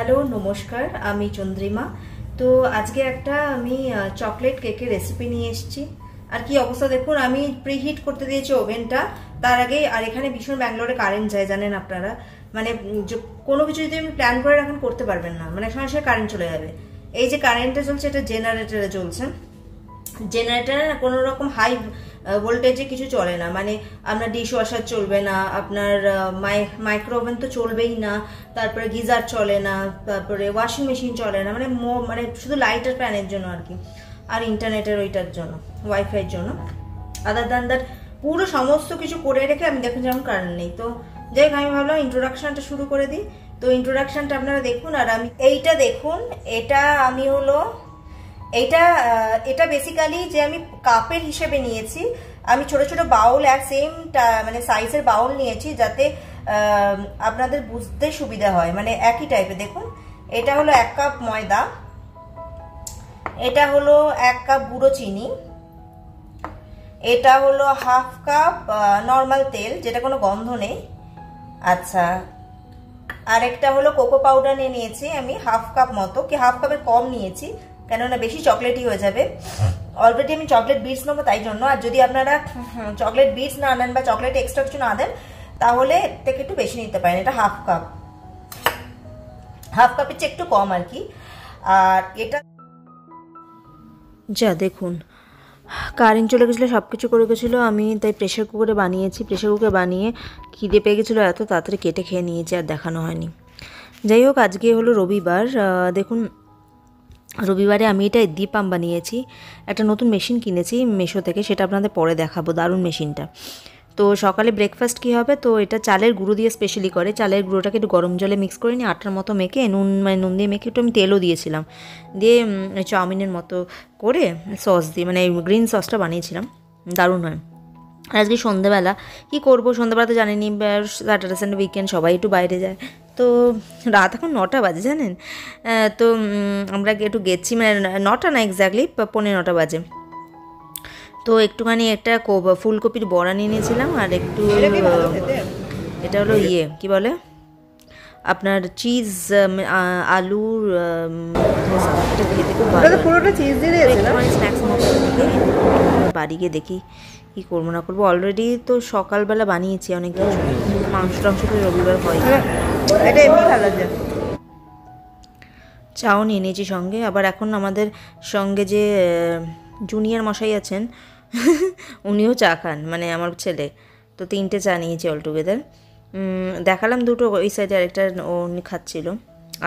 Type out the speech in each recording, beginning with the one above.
Hello নমস্কার, আমি চন্দ্রিমা। তো আজকে একটা আমি চকলেট কেকের রেসিপি নিয়ে এসেছি। আর কি অবস্থা দেখুন, আমি প্রিহিট করতে দিয়েছি ওভেনটা তার আগে। আর এখানে ভীষণ ব্যাঙ্গালোরে কারেন্ট যায় জানেন আপনারা, মানে কোনো কিছু যদি আপনি প্ল্যান করে রাখেন করতে পারবেন না, মানে সঙ্গে সঙ্গে কারেন্ট চলে যাবে। এই যে কারেন্টটা চলছে এটা জেনারেটরে চলছে। জেনারেটরে না কোনো রকম হাই ভোল্টেজে কিছু চলে না, মানে আপনার ডিশ ওয়াশার চলবে না, আপনার মাইক্রো ওভেন তো চলবেই না, তারপরে গিজার চলে না, তারপরে ওয়াশিং মেশিন চলে না, মানে মানে শুধু লাইট আর ফ্যানের জন্য আর কি, আর ইন্টারনেটের ওইটার জন্য, ওয়াইফাইয়ের জন্য। আদার দ্যান দ্যাট পুরো সমস্ত কিছু করে রেখে আমি দেখুন যেমন কারেন্ট নেই। তো যাই হোক, আমি ভাবলাম ইন্ট্রোডাকশনটা শুরু করে দিই। তো ইন্ট্রোডাকশনটা আপনারা দেখুন। আর আমি এইটা দেখুন, এটা আমি হলো এটা বেসিক্যালি যে আমি কাপের হিসেবে নিয়েছি, আমি ছোট ছোট বাউল আর সেম মানে সাইজের বাউল নিয়েছি যাতে আপনাদের বুঝতে সুবিধা হয়, মানে একই টাইপের। দেখুন এটা হলো 1 কাপ ময়দা, এটা হলো 1 কাপ গুঁড়ো চিনি, এটা হলো 1/2 কাপ নর্মাল তেল যেটা কোনো গন্ধ নেই। আচ্ছা, আরেকটা হলো কোকো পাউডার নিয়েছি আমি 1/2 কাপ মতো, কি 1/2 কাপের কম নিয়েছি কেননা বেশি চকলেটই হয়ে যাবে। অলরেডি আমি চকলেট বিটস নেবো তাই জন্য। আর যদি আপনারা চকলেট বিটস না আনেন বা চকলেট এক্সট্রা কিছু না দেন তাহলে এর থেকে একটু বেশি নিতে পারেন। এটা 1/2 কাপ, 1/2 কাপের চেয়ে একটু কম আর কি। আর এটা যা দেখুন কারেন্ট চলে গেছিলো, সব কিছু করে গেছিলো, আমি তাই প্রেশার কুকারে বানিয়েছি। প্রেশার কুকারে বানিয়ে খিদে পেয়ে গেছিলো, এত তাড়াতাড়ি কেটে খেয়ে নিয়েছি, আর দেখানো হয়নি। যাই হোক, আজকে হলো রবিবার। দেখুন রবিবারে আমি এটা দীপাম বানিয়েছি, একটা নতুন মেশিন কিনেছি মেশো থেকে, সেটা আপনাদের পরে দেখাবো, দারুণ মেশিনটা। তো সকালে ব্রেকফাস্ট কী হবে, তো এটা চালের গুঁড়ো দিয়ে স্পেশালি করে। চালের গুঁড়োটাকে একটু গরম জলে মিক্স করে নিয়ে আটার মতো মেখে নুন দিয়ে মেখে একটু আমি তেলও দিয়েছিলাম, দিয়ে চাউমিনের মতো করে সস দিয়ে, মানে গ্রিন সসটা বানিয়েছিলাম, দারুণ হয়। আর আজকে সন্ধ্যেবেলা কী করবো, সন্ধ্যেবেলা তো জানেনি স্যাটারডে সানডে উইকেন্ড সবাই একটু বাইরে যায়। তো রাত এখন 9টা বাজে জানেন। তো আমরা একটু গেছি, মানে 9টা না, এক্স্যাক্টলি 9:15 বাজে। তো একটুখানি একটা ফুলকপির বড়া নিয়ে নিয়েছিলাম, আর একটু এটা হলো কি বলে আপনার চিজ আলুর এটা খেতে খুব ভালো, পুরোটা চিজ দিয়ে একটুখানি স্ন্যাক্স মতো দিকে বাড়ি গিয়ে দেখি কী করবো না করবো। অলরেডি তো সকালবেলা বানিয়েছি অনেক কিছু, মাংস টাংস তো রবিবার হয়, এটা এমনি ভালো লাগে। চাও নিয়ে নিয়েছি সঙ্গে। আবার এখন আমাদের সঙ্গে যে জুনিয়র মশাই আছেন উনিও চা খান, মানে আমার ছেলে। তো 3টে চা নিয়েছি অল টুগেদার। দেখালাম দুটো, ওই সাইডে আরেকটা উনি খাচ্ছিল।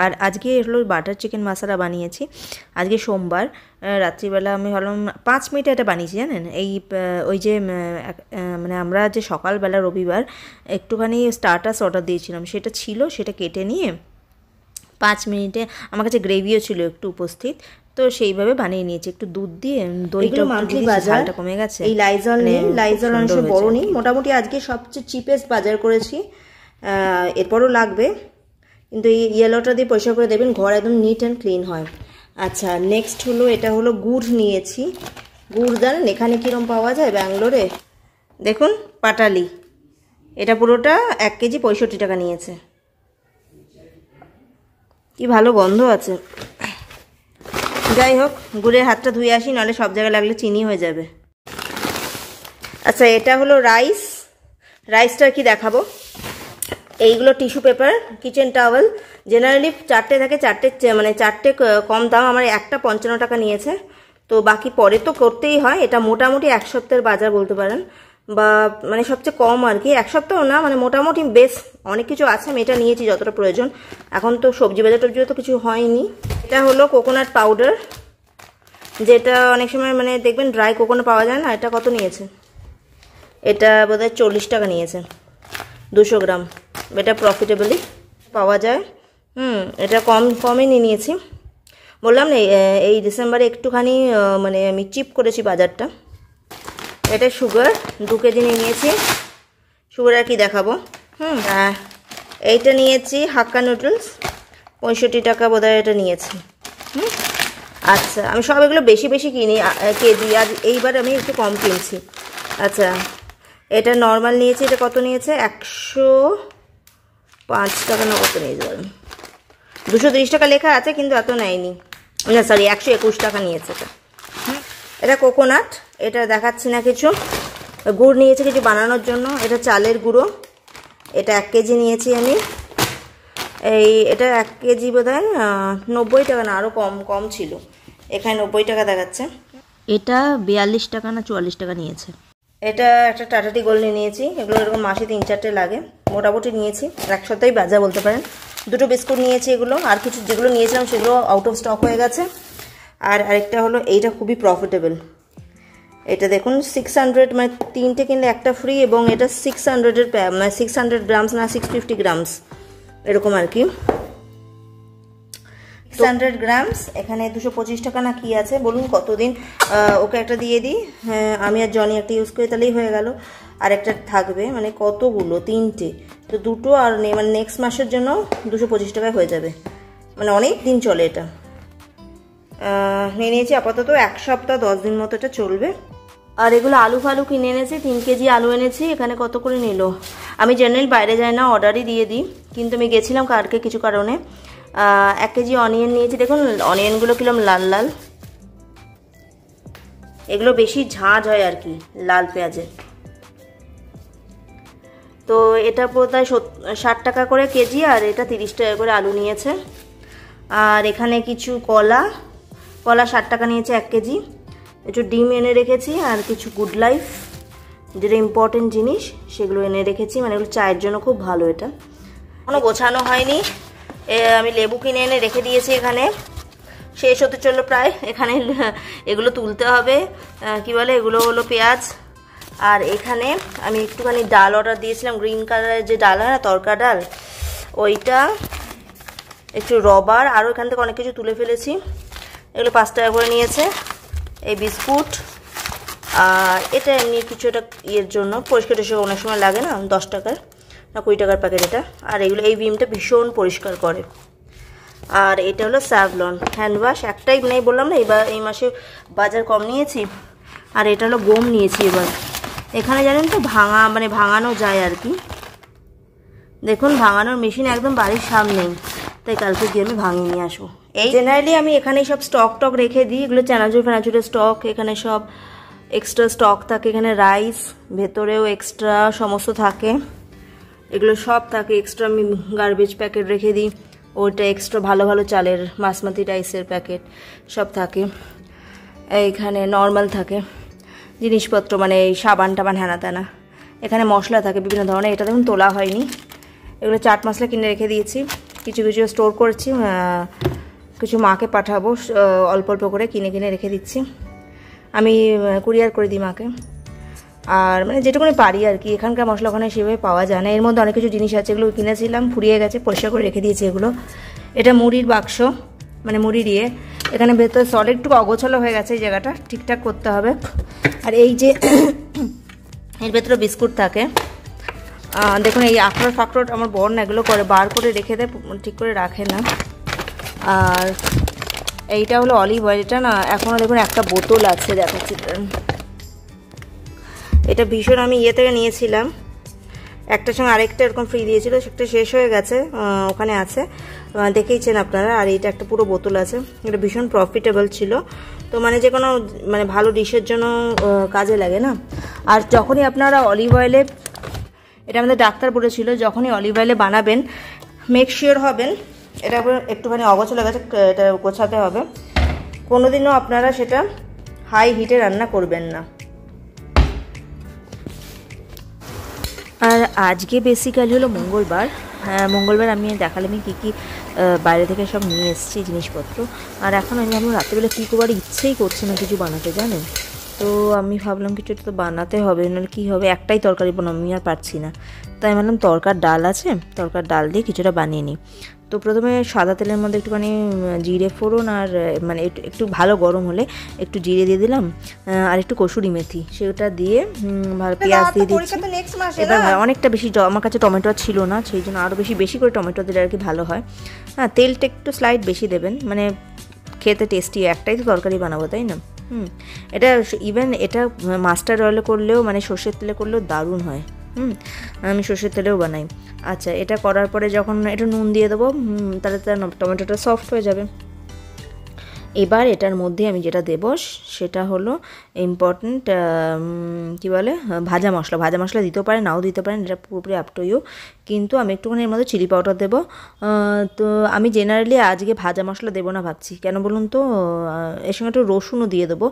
আর আজকে হলো বাটার চিকেন মশলা বানিয়েছি। আজকে সোমবার রাত্রিবেলা আমি ভাবলাম 5 মিনিটে এটা বানিয়েছি জানেন। ওই যে মানে আমরা যে সকালবেলা রবিবার একটুখানি স্টার্টার্স অর্ডার দিয়েছিলাম, সেটা ছিল, সেটা কেটে নিয়ে 5 মিনিটে আমার কাছে গ্রেভিও ছিল একটু উপস্থিত, তো সেইভাবে বানিয়ে নিয়েছি। একটু দুধ দিয়ে, দইটা মান্থলি বাজারটা কমে গেছে। এই লাইজল নেই, লাইজল অংশ বড় নেই, মোটামুটি আজকে সবচেয়ে চিপেস্ট বাজার করেছি। এরপরও লাগবে, কিন্তু এই ইয়েলোটা দিয়ে পরিষ্কার করে দেবেন, ঘর একদম নিট অ্যান্ড ক্লিন হয়। আচ্ছা, নেক্সট হলো এটা হলো গুড় নিয়েছি। গুড় জানেন এখানে কীরকম পাওয়া যায় ব্যাঙ্গালোরে, দেখুন পাটালি, এটা পুরোটা 1 কেজি 65 টাকা নিয়েছে। কি ভালো গন্ধ আছে। যাই হোক, গুড়ের হাতটা ধুয়ে আসি, নাহলে সব জায়গায় লাগলে চিনি হয়ে যাবে। আচ্ছা, এটা হলো রাইসটা কি দেখাবো। এইগুলো tissue paper, kitchen towel, generally 4টে থাকে, 4টে মানে 4টে কম দাম, আমার একটা 55 টাকা নিয়েছে। তো বাকি পরে তো করতেই হয়। এটা মোটামুটি 1 সপ্তাহের বাজার বলতে পারেন, বা মানে সবচেয়ে কম আর কি, 1 সপ্তাহ না, মানে মোটামুটি বেশ অনেক কিছু আছে। আমি এটা নিয়েছি যতটা প্রয়োজন। এখন তো সবজি বাজার তো কিছু হয়নি। এটা হলো কোকোনাট পাউডার, যেটা অনেক সময় মানে দেখবেন ড্রাই কোকোনাট পাওয়া যায় না। এটা কত নিয়েছে, এটা বোধহয় 40 টাকা নিয়েছে 200 গ্রাম। এটা প্রফিটেবলি পাওয়া যায়। এটা কমই নিয়েছি। বললাম না এই ডিসেম্বরে একটুখানি মানে আমি চিপ করেছি বাজারটা। এটা সুগার 2 কেজি নিয়েছি। সুগার আর কি দেখাবো। এইটা নিয়েছি হাক্কা নুডলস, 65 টাকা বোধহয় এটা নিয়েছি। আচ্ছা, আমি সব এগুলো বেশি বেশি কিনি কেজি, আর এইবার আমি একটু কম কিনছি। আচ্ছা, এটা নর্মাল নিয়েছি, এটা কত নিয়েছে 105 টাকা না কত নিয়েছে, 230 টাকা লেখা আছে কিন্তু এত নেয়নি, না সরি 121 টাকা নিয়েছে এটা। এটা কোকোনাট, এটা দেখাচ্ছি না কিছু। গুড় নিয়েছি কিছু বানানোর জন্য, এটা চালের গুঁড়ো, এটা 1 কেজি নিয়েছি আমি। এটা 1 কেজি বোধ হয় 90 টাকা, না আরও কম ছিল, এখানে 90 টাকা দেখাচ্ছে। এটা 42 টাকা না 44 টাকা নিয়েছে। এটা একটা টাটা টি গোল্ড নিয়েছি, এগুলো এরকম মাসে 3-4টে লাগে, মোটামুটি নিয়েছি, 1 সপ্তাহে বাজা বলতে পারেন। 2টো বিস্কুট নিয়েছি এগুলো, আর কিছু যেগুলো নিয়েছিলাম সেগুলো আউট অফ স্টক হয়ে গেছে। আর আরেকটা হলো এইটা খুবই প্রফিটেবল, এটা দেখুন 600, মানে 3টে কিনলে একটা ফ্রি, এবং এটা 600-এর মানে 600 গ্রামস না 650 গ্রামস এরকম আর কি, 600 গ্রামস। এখানে 225 টাকা না কি আছে, বলুন কতদিন ওকে একটা দিয়ে দিই। হ্যাঁ আমি আর জনি একটা ইউজ করি তাহলেই হয়ে গেল, আর একটা থাকবে, মানে কতগুলো 3টে, তো 2টো আর মানে নেক্সট মাসের জন্য 225 টাকায় হয়ে যাবে, মানে অনেক দিন চলে এটা। নিয়ে নিয়েছি আপাতত 1 সপ্তাহ 10 দিন মতো এটা চলবে। আর এগুলো আলু ফালু কিনে এনেছি, 3 কেজি আলু এনেছি। এখানে কত করে নিল, আমি জেনারেল বাইরে যাই না, অর্ডারই দিয়ে দিই, কিন্তু আমি গেছিলাম কালকে কিছু কারণে। 1 কেজি অনিয়ন নিয়েছি, দেখুন অনিয়নগুলো কিরম লাল লাল, এগুলো বেশি ঝাঁঝ হয় আর কি লাল পেঁয়াজের। তো এটা প্রায় 60 টাকা করে কেজি, আর এটা 30 টাকা করে আলু নিয়েছে। আর এখানে কিছু কলা 60 টাকা নিয়েছে 1 কেজি। একটু ডিম এনে রেখেছি, আর কিছু গুড লাইফ যেটা ইম্পর্টেন্ট জিনিস সেগুলো এনে রেখেছি, মানে এগুলো চায়ের জন্য খুব ভালো। এটা কোনো গোছানো হয়নি, আমি লেবু কিনে এনে রেখে দিয়েছি, এখানে শেষ হতে চললো প্রায়। এখানে এগুলো তুলতে হবে, কি বলে এগুলো হলো পেঁয়াজ। আর এখানে আমি একটুখানি ডাল অর্ডার দিয়েছিলাম, গ্রিন কালারের যে ডাল হয় না তরকা ডাল, ওইটা, একটু রবার, আরও এখান থেকে অনেক কিছু তুলে ফেলেছি। এগুলো 5 টাকা করে নিয়েছে। এই বিস্কুট, আর এটা এমনি কিছু একটা ইয়ের জন্য, পরিষ্কার টরিষ্কার অনেক সময় লাগে না, 10 টাকার না 20 টাকার প্যাকেট এটা। আর এগুলো এই ভিমটা ভীষণ পরিষ্কার করে। আর এটা হলো স্যাভলন হ্যান্ড ওয়াশ, একটাই নেই বললাম না, এবার এই মাসে বাজার কম নিয়েছি। আর এটা হলো গম নিয়েছি এবার। এখানে জানেন তো মানে ভাঙানো যায় আর কি, দেখুন ভাঙানোর মেশিন একদম বাড়ির সামনেই, তাই কালকে গিয়ে আমি ভাঙিয়ে নিয়ে আসবো। এই জেনারেলি আমি এখানেই সব স্টক রেখে দিই, এগুলো চানাচুর ফেনাচুরের স্টক, এখানে সব এক্সট্রা স্টক থাকে। এখানে রাইস ভেতরেও এক্সট্রা সমস্ত থাকে, এগুলো সব থাকে এক্সট্রা। আমি গার্বেজ প্যাকেট রেখে দিই, ওইটা এক্সট্রা ভালো ভালো চালের বাসমতি রাইসের প্যাকেট সব থাকে। এইখানে নর্মাল থাকে জিনিসপত্র, মানে এই সাবান টাবান হ্যানা ত্যানা। এখানে মশলা থাকে বিভিন্ন ধরনের, এটা দেখুন তোলা হয়নি। এগুলো চাট মশলা কিনে রেখে দিয়েছি, কিছু কিছু স্টোর করছি, কিছু মাকে পাঠাবো, অল্প অল্প করে কিনে রেখে দিচ্ছি। আমি কুরিয়ার করে দিই মাকে, আর মানে যেটুকুনি পারি আর কি। এখানকার মশলা ওখানে সেভাবে পাওয়া যায় না। এর মধ্যে অনেক কিছু জিনিস আছে, এগুলো কিনেছিলাম ফুরিয়ে গেছে, পরিষ্কার করে রেখে দিয়েছি এগুলো। এটা মুড়ির বাক্স, মানে মুড়ি দিয়ে, এখানে ভেতরে সলিড একটু অগোছালো হয়ে গেছে, এই জায়গাটা ঠিকঠাক করতে হবে। আর এই যে এর ভেতরে বিস্কুট থাকে, দেখুন এই আখরোট ফাখরোট আমার বর না এগুলো করে বার করে রেখে দেয়, ঠিক করে রাখে না। আর এইটা হলো অলিভ অয়েল, এটা না এখনও দেখুন একটা বোতল আছে, দেখাচ্ছি। এটা ভীষণ আমি ইয়ে থেকে নিয়েছিলাম, একটার সঙ্গে আরেকটা এরকম ফ্রি দিয়েছিল, সেটা শেষ হয়ে গেছে, ওখানে আছে, দেখেইছেন আপনারা। আর এইটা একটা পুরো বোতল আছে, এটা ভীষণ প্রফিটেবল ছিল। তো মানে যে কোনো মানে ভালো ডিশের জন্য কাজে লাগে না। আর যখনই আপনারা অলিভ অয়েলে, এটা আমাদের ডাক্তার বলেছিল, যখনই অলিভ অয়েলে বানাবেন মেক শিওর হবেন এটা একটুখানি অগোছালো গেছে, এটা গোছাতে হবে। কোনোদিনও আপনারা সেটা হাই হিটে রান্না করবেন না। আর আজকে বেসিক্যালি হলো মঙ্গলবার। মঙ্গলবার আমি দেখালাম কী কী বাইরে থেকে সব নিয়ে এসেছি জিনিসপত্র। আর এখন আমি ভাবলাম রাত্রেবেলা কী করবার ইচ্ছেই করছে না কিছু বানাতে, জানেন তো। আমি ভাবলাম কিছু তো বানাতে হবে, নাহলে কী হবে, একটাই তরকারি বানাবো, আমি আর পারছি না। তাই ভাবলাম তরকার ডাল আছে, তরকার ডাল দিয়ে কিছুটা বানিয়ে নিই। তো প্রথমে সাদা তেলের মধ্যে একটুখানি জিরে ফোড়ন, আর মানে একটু ভালো গরম হলে একটু জিরে দিয়ে দিলাম, আর একটু কসুরি মেথি, সেটা দিয়ে ভালো পেঁয়াজ দিয়ে দিচ্ছি। এবার অনেকটা বেশি, আমার কাছে টমেটো ছিল না, সেই জন্য আরও বেশি করে টমেটো দিলে আর কি ভালো হয়। হ্যাঁ, তেলটা একটু স্লাইড বেশি দেবেন, মানে খেতে টেস্টি, একটাই তো তরকারি বানাবো তাই না। এটা ইভেন এটা মাস্টার্ড অয়েলে করলেও, মানে সর্ষের তেলে করলেও দারুণ হয়, আমি সর্ষের তেলেও বানাই। আচ্ছা, এটা করার পরে যখন একটু নুন দিয়ে দেবো, তাহলে টমেটোটা সফট হয়ে যাবে। এবার এটার মধ্যে আমি যেটা দেব সেটা হলো ইম্পর্ট্যান্ট, কী বলে, ভাজা মশলা। ভাজা মশলা দিতেও পারেন, নাও দিতে পারেন, এটা পুরোপুরি আপ টু ইউ। কিন্তু আমি একটুখানি এর মধ্যে চিলি পাউডার দেবো। তো আমি জেনারেলি আজকে ভাজা মশলা দেবো না ভাবছি, কেন বলুন তো, এর সঙ্গে একটু রসুনও দিয়ে দেবো।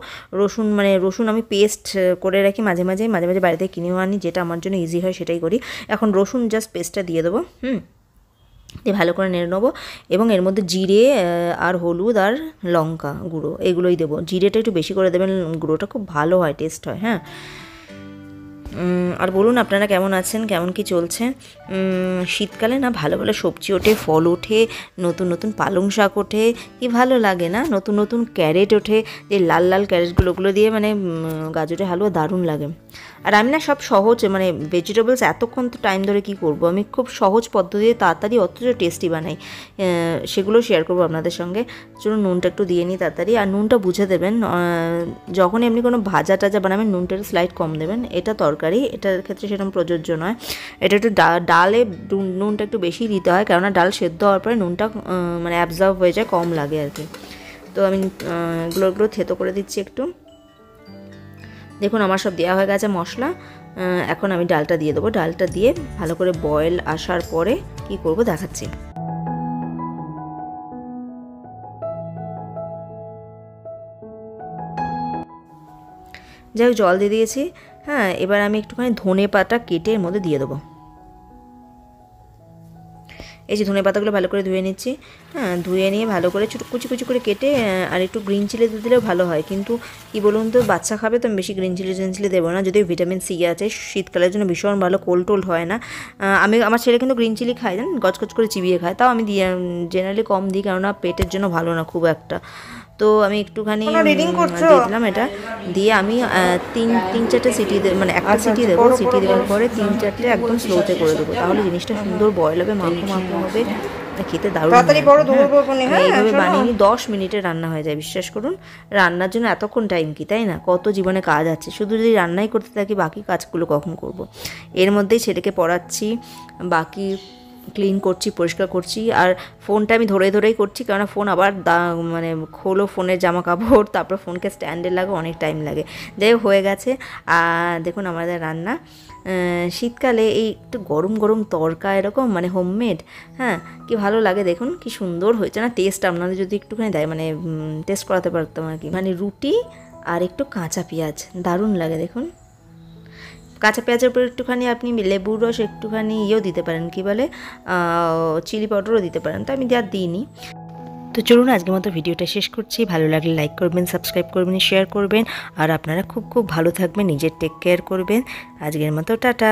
রসুন আমি পেস্ট করে রাখি মাঝে মাঝে বাড়িতে কিনেও আনি, যেটা আমার জন্য ইজি হয় সেটাই করি। এখন রসুন জাস্ট পেস্টটা দিয়ে দেবো, দিয়ে ভালো করে নেড়ে নেবো। এবং এর মধ্যে জিরে আর হলুদ আর লঙ্কা গুঁড়ো এগুলোই দেবো। জিরেটা একটু বেশি করে দেবেন, গুঁড়োটা খুব ভালো হয়, টেস্ট হয়। হ্যাঁ, আর বলুন আপনারা কেমন আছেন, কেমন কি চলছে? শীতকালে না ভালো ভালো সবজি ওঠে, ফল ওঠে, নতুন নতুন পালং শাক ওঠে, কি ভালো লাগে না? নতুন নতুন ক্যারেট ওঠে, যে লাল লাল ক্যারেটগুলো দিয়ে মানে গাজরের হালুয়া দারুণ লাগে। আর আমি না সব সহজ মানে ভেজিটেবলস এতক্ষণ তো টাইম ধরে কি করব, আমি খুব সহজ পদ্ধতিতে তাড়াতাড়ি অথচ টেস্টি বানাই, সেগুলো শেয়ার করবো আপনাদের সঙ্গে। চলুন নুনটা একটু দিয়ে নিই তাড়াতাড়ি। আর নুনটা বুঝে দেবেন, যখন এমনি কোনো ভাজা টাজা বানাবেন নুনটা একটু স্লাইড কম দেবেন। এটা তরকারি, এটার ক্ষেত্রে সেরকম প্রযোজ্য নয়। এটা একটু ডালে নুনটা একটু বেশি দিতে হয়, কেননা ডাল সেদ্ধ হওয়ার পরে নুনটা মানে অ্যাবজর্ব হয়ে যায়, কম লাগে আর কি। তো আমি এগুলো থেতো করে দিচ্ছি একটু। দেখুন আমার সব দেওয়া হয়ে গেছে মশলা। এখন আমি ডালটা দিয়ে দেবো। ডালটা দিয়ে ভালো করে বয়েল আসার পরে কি করব দেখাচ্ছি। যাই হোক, জল দিয়ে দিয়েছি। হ্যাঁ, এবার আমি একটুখানি ধনে পাতা কেটে এর মধ্যে দিয়ে দেবো। এই যে ধনে পাতাগুলো ভালো করে ধুয়ে নিচ্ছি। হ্যাঁ, ধুয়ে নিয়ে ভালো করে ছোটো কুচি কুচি করে কেটে, আর একটু গ্রিন চিলি দিয়ে দিলেও ভালো হয়। কিন্তু কি বলুন তো, বাচ্চা খাবে তো আমি বেশি গ্রিন চিলি দেবো না, যদিও ভিটামিন সি আছে, শীতকালের জন্য ভীষণ ভালো, কোল্ড হয় না। আমার ছেলে কিন্তু গ্রিন চিলি খায়, জান, গচগচ করে চিবিয়ে খায়, তাও আমি জেনারেলি কম দিই, কেননা পেটের জন্য ভালো না খুব একটা। তো আমি একটুখানি দিয়ে দিলাম। এটা দিয়ে আমি তিন চারটে সিটি মানে একটা সিটি দেবো। সিটি দেওয়ার পরে 3-4টে একদম স্লোতে করে দেবো, তাহলে জিনিসটা সুন্দর বয়েল হবে, মাখো হবে, খেতে দারুণ। এইভাবে বানিয়ে 10 মিনিটে রান্না হয়ে যায়, বিশ্বাস করুন। রান্নার জন্য এতক্ষণ টাইম কি, তাই না? কত জীবনে কাজ আছে, শুধু যদি রান্নাই করতে থাকি বাকি কাজগুলো কখন করব। এর মধ্যেই ছেলেকে পড়াচ্ছি, বাকি ক্লিন করছি, পরিষ্কার করছি। আর ফোনটা আমি ধরেই করছি, কেননা ফোন আবার মানে খোলো ফোনের জামা কাপড়, তারপর ফোনকে স্ট্যান্ডে লাগে, অনেক টাইম লাগে। যাই হোক, হয়ে গেছে। আর দেখুন আমাদের রান্না। শীতকালে এই একটু গরম গরম তরকা এরকম মানে হোমমেড, হ্যাঁ, কি ভালো লাগে। দেখুন কি সুন্দর হয়েছে না টেস্ট, আপনাদের যদি একটুখানি দেয় মানে টেস্ট করাতে পারতাম আর কি। মানে রুটি আর একটু কাঁচা পেঁয়াজ, দারুণ লাগে। দেখুন কাঁচা পেঁয়াজের উপর একটুখানি আপনি লেবুর রস, একটুখানি ইয়েও দিতে পারেন, কি বলে, চিলি পাউডারও দিতে পারেন, তো আমি আর দিইনি। তো চলুন আজকের মতো ভিডিওটা শেষ করছি। ভালো লাগলে লাইক করবেন, সাবস্ক্রাইব করবেন, শেয়ার করবেন। আর আপনারা খুব খুব ভালো থাকবেন, নিজের টেক কেয়ার করবেন। আজকের মতো টাটা।